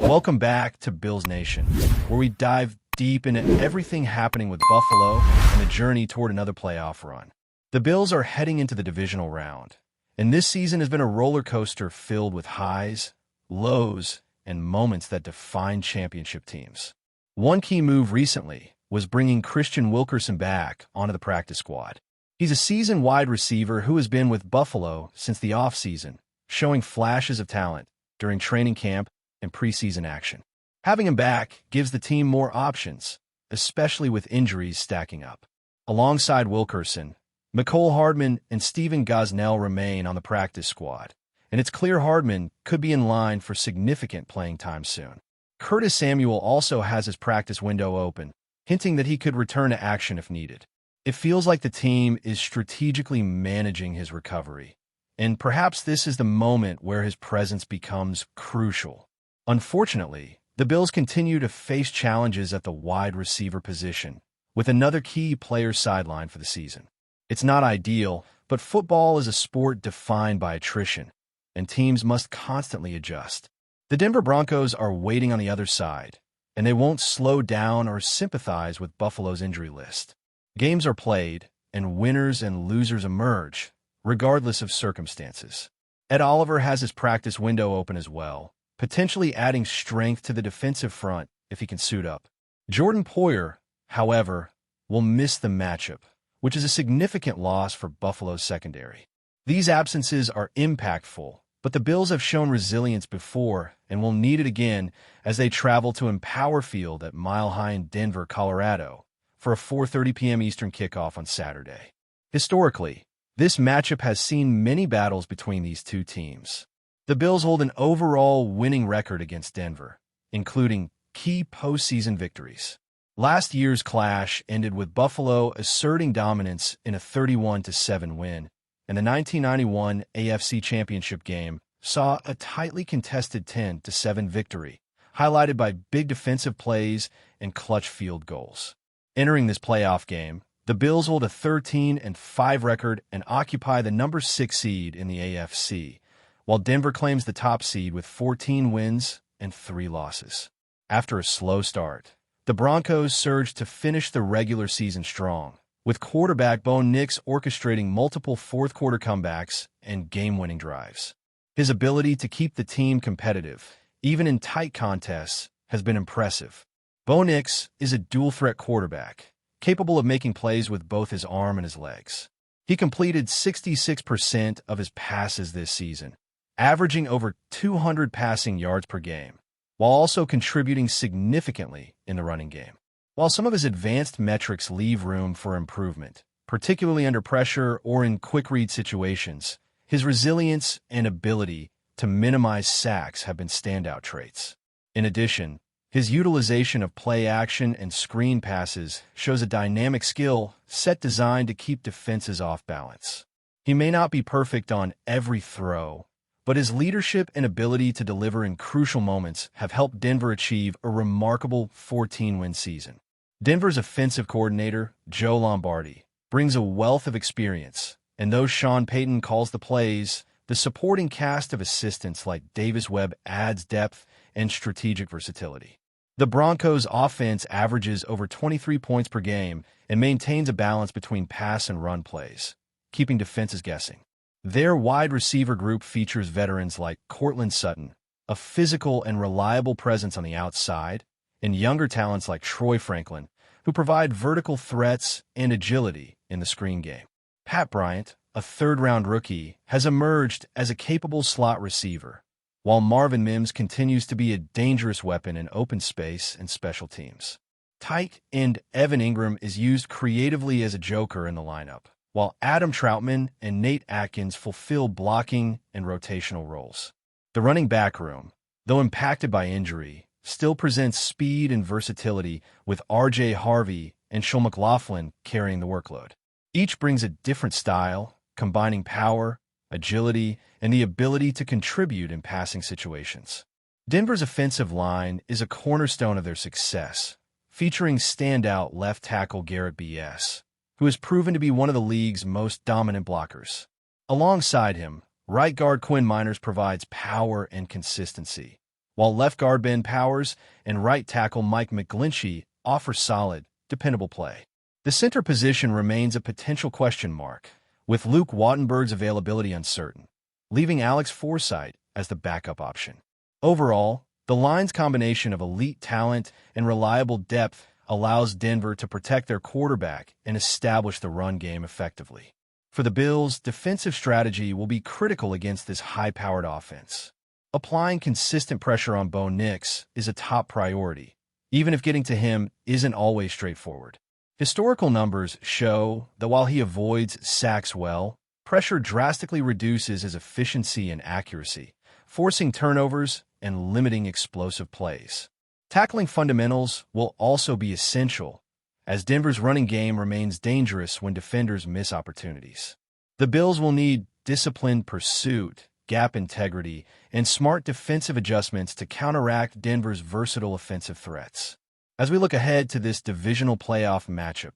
Welcome back to Bills Nation, where we dive deep into everything happening with Buffalo and the journey toward another playoff run. The Bills are heading into the divisional round, and this season has been a roller coaster filled with highs, lows, and moments that define championship teams. One key move recently was bringing Christian Wilkerson back onto the practice squad. He's a seasoned wide receiver who has been with Buffalo since the offseason, showing flashes of talent during training camp and preseason action. Having him back gives the team more options, especially with injuries stacking up. Alongside Wilkerson, Mecole Hardman and Steven Gosnell remain on the practice squad, and it's clear Hardman could be in line for significant playing time soon. Curtis Samuel also has his practice window open, hinting that he could return to action if needed. It feels like the team is strategically managing his recovery, and perhaps this is the moment where his presence becomes crucial. Unfortunately, the Bills continue to face challenges at the wide receiver position, with another key player sidelined for the season. It's not ideal, but football is a sport defined by attrition, and teams must constantly adjust. The Denver Broncos are waiting on the other side, and they won't slow down or sympathize with Buffalo's injury list. Games are played, and winners and losers emerge, regardless of circumstances. Ed Oliver has his practice window open as well, potentially adding strength to the defensive front if he can suit up. Jordan Poyer, however, will miss the matchup, which is a significant loss for Buffalo's secondary. These absences are impactful, but the Bills have shown resilience before and will need it again as they travel to Empower Field at Mile High in Denver, Colorado, for a 4:30 p.m. Eastern kickoff on Saturday. Historically, this matchup has seen many battles between these two teams. The Bills hold an overall winning record against Denver, including key postseason victories. Last year's clash ended with Buffalo asserting dominance in a 31-7 win, and the 1991 AFC Championship game saw a tightly contested 10-7 victory, highlighted by big defensive plays and clutch field goals. Entering this playoff game, the Bills hold a 13-5 record and occupy the number 6 seed in the AFC, while Denver claims the top seed with 14 wins and 3 losses. After a slow start, the Broncos surged to finish the regular season strong, with quarterback Bo Nix orchestrating multiple fourth-quarter comebacks and game-winning drives. His ability to keep the team competitive, even in tight contests, has been impressive. Bo Nix is a dual-threat quarterback, capable of making plays with both his arm and his legs. He completed 66% of his passes this season, averaging over 200 passing yards per game, while also contributing significantly in the running game. While some of his advanced metrics leave room for improvement, particularly under pressure or in quick-read situations, his resilience and ability to minimize sacks have been standout traits. In addition, his utilization of play action and screen passes shows a dynamic skill set designed to keep defenses off balance. He may not be perfect on every throw, but his leadership and ability to deliver in crucial moments have helped Denver achieve a remarkable 14-win season. Denver's offensive coordinator, Joe Lombardi, brings a wealth of experience, and though Sean Payton calls the plays, the supporting cast of assistants like Davis Webb adds depth and strategic versatility. The Broncos' offense averages over 23 points per game and maintains a balance between pass and run plays, keeping defenses guessing. Their wide receiver group features veterans like Cortland Sutton, a physical and reliable presence on the outside, and younger talents like Troy Franklin, who provide vertical threats and agility in the screen game. Pat Bryant, a third-round rookie, has emerged as a capable slot receiver, while Marvin Mims continues to be a dangerous weapon in open space and special teams. Tight end Evan Ingram is used creatively as a joker in the lineup, while Adam Troutman and Nate Atkins fulfill blocking and rotational roles. The running back room, though impacted by injury, still presents speed and versatility, with R.J. Harvey and Shaun McLaughlin carrying the workload. Each brings a different style, combining power, agility, and the ability to contribute in passing situations. Denver's offensive line is a cornerstone of their success, featuring standout left tackle Garrett B.S., who has proven to be one of the league's most dominant blockers. Alongside him, right guard Quinn Miners provides power and consistency, while left guard Ben Powers and right tackle Mike McGlinchey offer solid, dependable play. The center position remains a potential question mark, with Luke Wattenberg's availability uncertain, leaving Alex Forsythe as the backup option. Overall, the line's combination of elite talent and reliable depth allows Denver to protect their quarterback and establish the run game effectively. For the Bills, defensive strategy will be critical against this high-powered offense. Applying consistent pressure on Bo Nix is a top priority, even if getting to him isn't always straightforward. Historical numbers show that while he avoids sacks well, pressure drastically reduces his efficiency and accuracy, forcing turnovers and limiting explosive plays. Tackling fundamentals will also be essential, as Denver's running game remains dangerous when defenders miss opportunities. The Bills will need disciplined pursuit, gap integrity, and smart defensive adjustments to counteract Denver's versatile offensive threats. As we look ahead to this divisional playoff matchup,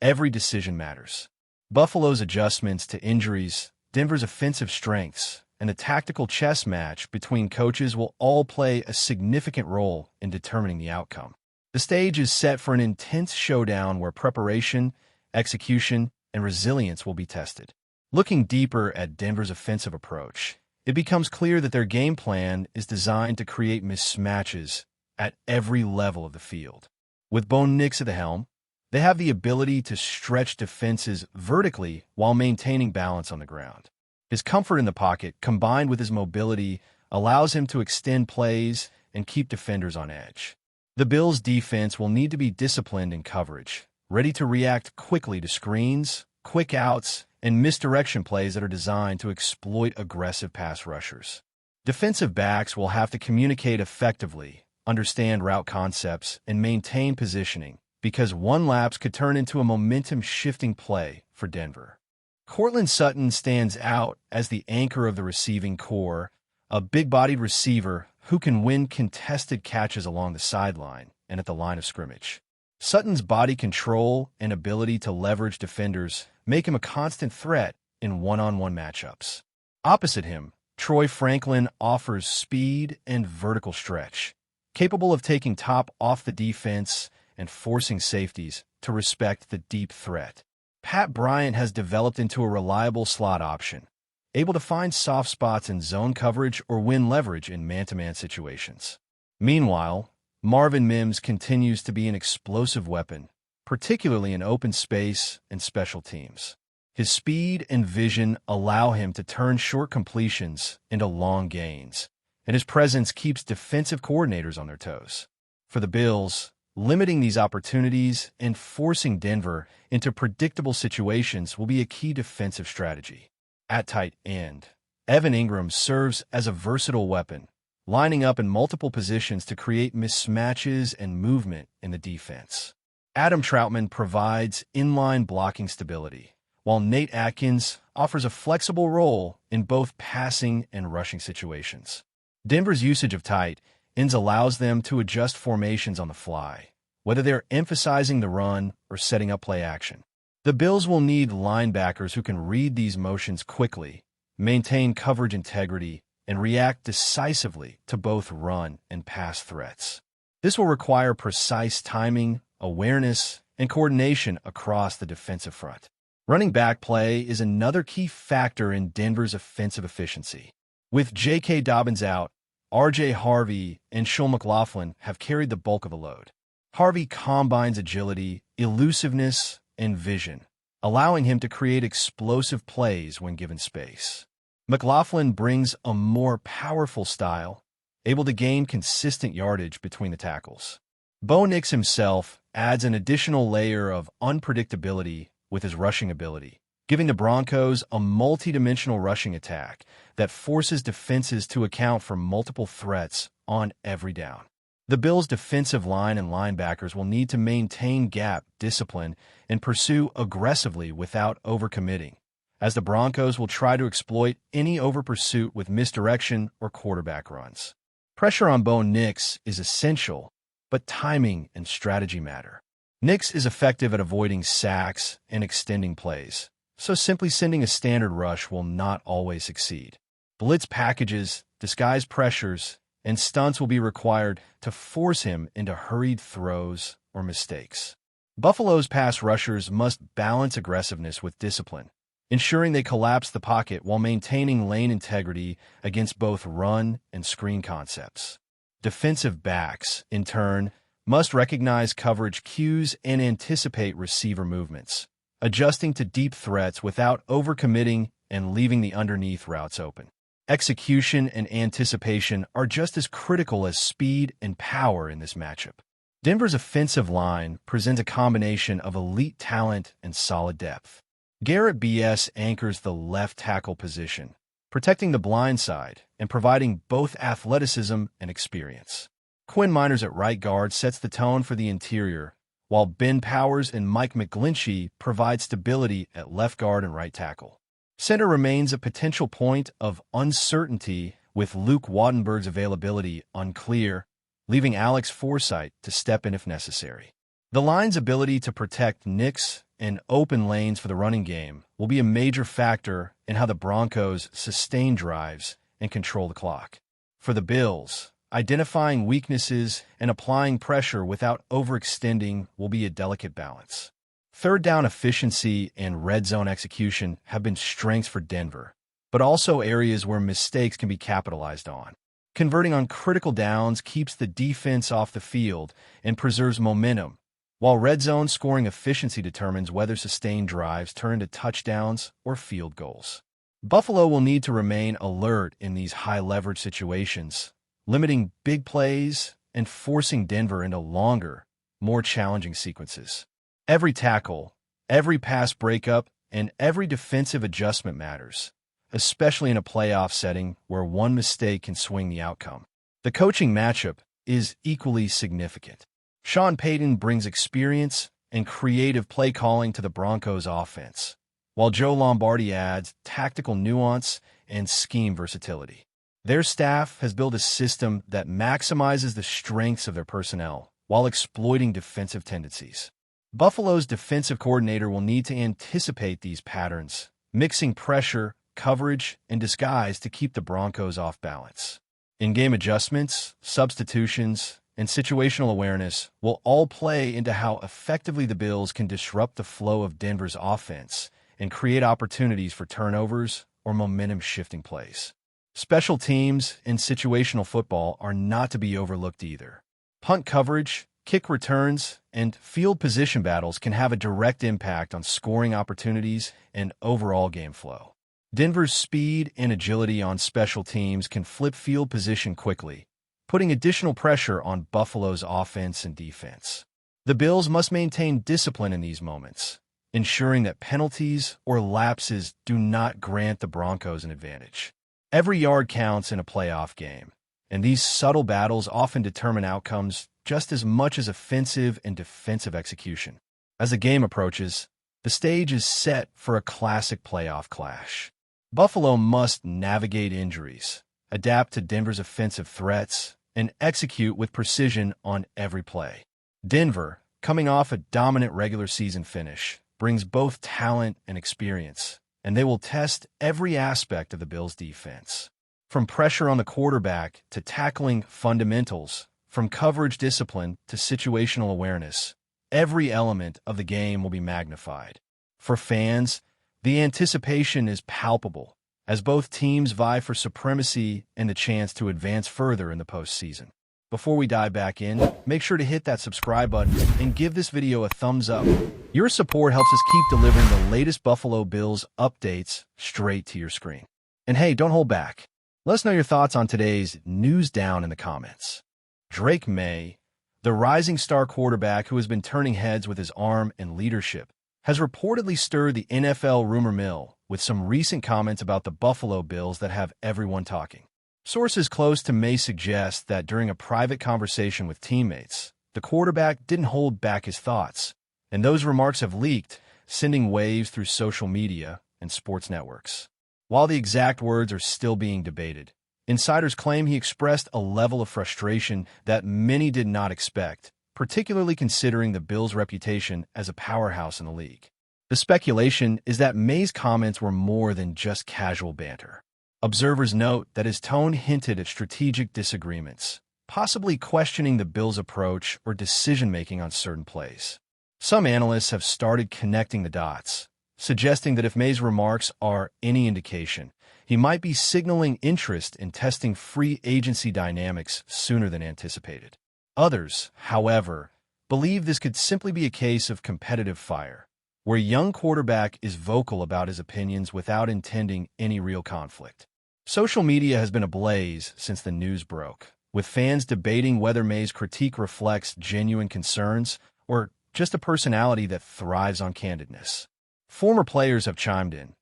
every decision matters. Buffalo's adjustments to injuries, Denver's offensive strengths, and a tactical chess match between coaches will all play a significant role in determining the outcome. The stage is set for an intense showdown where preparation, execution, and resilience will be tested. Looking deeper at Denver's offensive approach, it becomes clear that their game plan is designed to create mismatches at every level of the field. With Bo Nix at the helm, they have the ability to stretch defenses vertically while maintaining balance on the ground. His comfort in the pocket, combined with his mobility, allows him to extend plays and keep defenders on edge. The Bills' defense will need to be disciplined in coverage, ready to react quickly to screens, quick outs, and misdirection plays that are designed to exploit aggressive pass rushers. Defensive backs will have to communicate effectively, understand route concepts, and maintain positioning, because one lapse could turn into a momentum-shifting play for Denver. Courtland Sutton stands out as the anchor of the receiving core, a big-bodied receiver who can win contested catches along the sideline and at the line of scrimmage. Sutton's body control and ability to leverage defenders make him a constant threat in one-on-one matchups. Opposite him, Troy Franklin offers speed and vertical stretch, capable of taking top off the defense and forcing safeties to respect the deep threat. Pat Bryant has developed into a reliable slot option, able to find soft spots in zone coverage or win leverage in man-to-man situations. Meanwhile, Marvin Mims continues to be an explosive weapon, particularly in open space and special teams. His speed and vision allow him to turn short completions into long gains, and his presence keeps defensive coordinators on their toes. For the Bills, limiting these opportunities and forcing Denver into predictable situations will be a key defensive strategy. At tight end, Evan Ingram serves as a versatile weapon, lining up in multiple positions to create mismatches and movement in the defense. Adam Troutman provides inline blocking stability, while Nate Atkins offers a flexible role in both passing and rushing situations. Denver's usage of tight ends allows them to adjust formations on the fly, whether they're emphasizing the run or setting up play action. The Bills will need linebackers who can read these motions quickly, maintain coverage integrity, and react decisively to both run and pass threats. This will require precise timing, awareness, and coordination across the defensive front. Running back play is another key factor in Denver's offensive efficiency. With J.K. Dobbins out, R.J. Harvey and Shul McLaughlin have carried the bulk of the load. Harvey combines agility, elusiveness, and vision, allowing him to create explosive plays when given space. McLaughlin brings a more powerful style, able to gain consistent yardage between the tackles. Bo Nix himself adds an additional layer of unpredictability with his rushing ability, giving the Broncos a multi-dimensional rushing attack that forces defenses to account for multiple threats on every down. The Bills' defensive line and linebackers will need to maintain gap discipline and pursue aggressively without overcommitting, as the Broncos will try to exploit any overpursuit with misdirection or quarterback runs. Pressure on Bo Nix is essential, but timing and strategy matter. Nix is effective at avoiding sacks and extending plays, so simply sending a standard rush will not always succeed. Blitz packages, disguised pressures, and stunts will be required to force him into hurried throws or mistakes. Buffalo's pass rushers must balance aggressiveness with discipline, ensuring they collapse the pocket while maintaining lane integrity against both run and screen concepts. Defensive backs, in turn, must recognize coverage cues and anticipate receiver movements, adjusting to deep threats without overcommitting and leaving the underneath routes open. Execution and anticipation are just as critical as speed and power in this matchup. Denver's offensive line presents a combination of elite talent and solid depth. Garrett B.S. anchors the left tackle position, protecting the blind side and providing both athleticism and experience. Quinn Miners at right guard sets the tone for the interior, while Ben Powers and Mike McGlinchey provide stability at left guard and right tackle. Center remains a potential point of uncertainty, with Luke Wattenberg's availability unclear, leaving Alex Forsythe to step in if necessary. The line's ability to protect nicks and open lanes for the running game will be a major factor in how the Broncos sustain drives and control the clock. For the Bills, identifying weaknesses and applying pressure without overextending will be a delicate balance. Third down efficiency and red zone execution have been strengths for Denver, but also areas where mistakes can be capitalized on. Converting on critical downs keeps the defense off the field and preserves momentum, while red zone scoring efficiency determines whether sustained drives turn into touchdowns or field goals. Buffalo will need to remain alert in these high-leverage situations, limiting big plays and forcing Denver into longer, more challenging sequences. Every tackle, every pass breakup, and every defensive adjustment matters, especially in a playoff setting where one mistake can swing the outcome. The coaching matchup is equally significant. Sean Payton brings experience and creative play calling to the Broncos' offense, while Joe Lombardi adds tactical nuance and scheme versatility. Their staff has built a system that maximizes the strengths of their personnel while exploiting defensive tendencies. Buffalo's defensive coordinator will need to anticipate these patterns, mixing pressure, coverage, and disguise to keep the Broncos off balance. In-game adjustments, substitutions, and situational awareness will all play into how effectively the Bills can disrupt the flow of Denver's offense and create opportunities for turnovers or momentum-shifting plays. Special teams and situational football are not to be overlooked either. Punt coverage, kick returns, and field position battles can have a direct impact on scoring opportunities and overall game flow. Denver's speed and agility on special teams can flip field position quickly, putting additional pressure on Buffalo's offense and defense. The Bills must maintain discipline in these moments, ensuring that penalties or lapses do not grant the Broncos an advantage. Every yard counts in a playoff game, and these subtle battles often determine outcomes just as much as offensive and defensive execution. As the game approaches, the stage is set for a classic playoff clash. Buffalo must navigate injuries, adapt to Denver's offensive threats, and execute with precision on every play. Denver, coming off a dominant regular season finish, brings both talent and experience, and they will test every aspect of the Bills' defense. From pressure on the quarterback to tackling fundamentals, from coverage discipline to situational awareness, every element of the game will be magnified. For fans, the anticipation is palpable, as both teams vie for supremacy and the chance to advance further in the postseason. Before we dive back in, make sure to hit that subscribe button and give this video a thumbs up. Your support helps us keep delivering the latest Buffalo Bills updates straight to your screen. And hey, don't hold back. Let us know your thoughts on today's news down in the comments. Drake Maye, the rising star quarterback who has been turning heads with his arm and leadership, has reportedly stirred the NFL rumor mill with some recent comments about the Buffalo Bills that have everyone talking. Sources close to Maye suggest that during a private conversation with teammates, the quarterback didn't hold back his thoughts, and those remarks have leaked, sending waves through social media and sports networks. While the exact words are still being debated, insiders claim he expressed a level of frustration that many did not expect, particularly considering the Bills' reputation as a powerhouse in the league. The speculation is that Maye's comments were more than just casual banter. Observers note that his tone hinted at strategic disagreements, possibly questioning the Bills' approach or decision-making on certain plays. Some analysts have started connecting the dots, suggesting that if Maye's remarks are any indication, he might be signaling interest in testing free agency dynamics sooner than anticipated. Others, however, believe this could simply be a case of competitive fire, where a young quarterback is vocal about his opinions without intending any real conflict. Social media has been ablaze since the news broke, with fans debating whether Maye's critique reflects genuine concerns or just a personality that thrives on candidness. Former players have chimed in,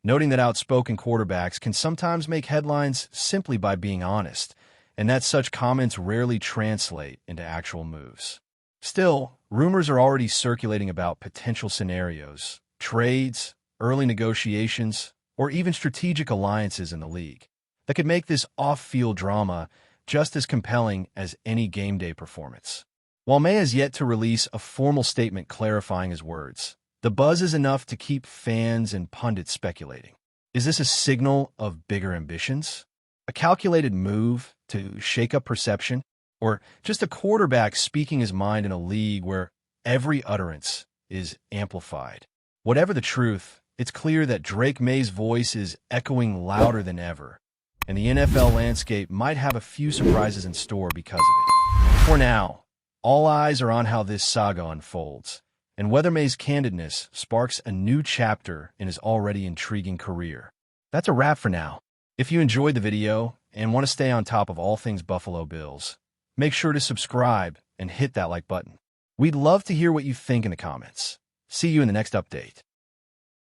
noting that outspoken quarterbacks can sometimes make headlines simply by being honest, and that such comments rarely translate into actual moves. Still, rumors are already circulating about potential scenarios, trades, early negotiations, or even strategic alliances in the league that could make this off-field drama just as compelling as any game day performance. While Maye has yet to release a formal statement clarifying his words, the buzz is enough to keep fans and pundits speculating. Is this a signal of bigger ambitions? A calculated move to shake up perception? Or just a quarterback speaking his mind in a league where every utterance is amplified? Whatever the truth, it's clear that Drake Maye's voice is echoing louder than ever, and the NFL landscape might have a few surprises in store because of it. For now, all eyes are on how this saga unfolds, and whether Maye's candidness sparks a new chapter in his already intriguing career. That's a wrap for now. If you enjoyed the video and want to stay on top of all things Buffalo Bills, make sure to subscribe and hit that like button. We'd love to hear what you think in the comments. See you in the next update.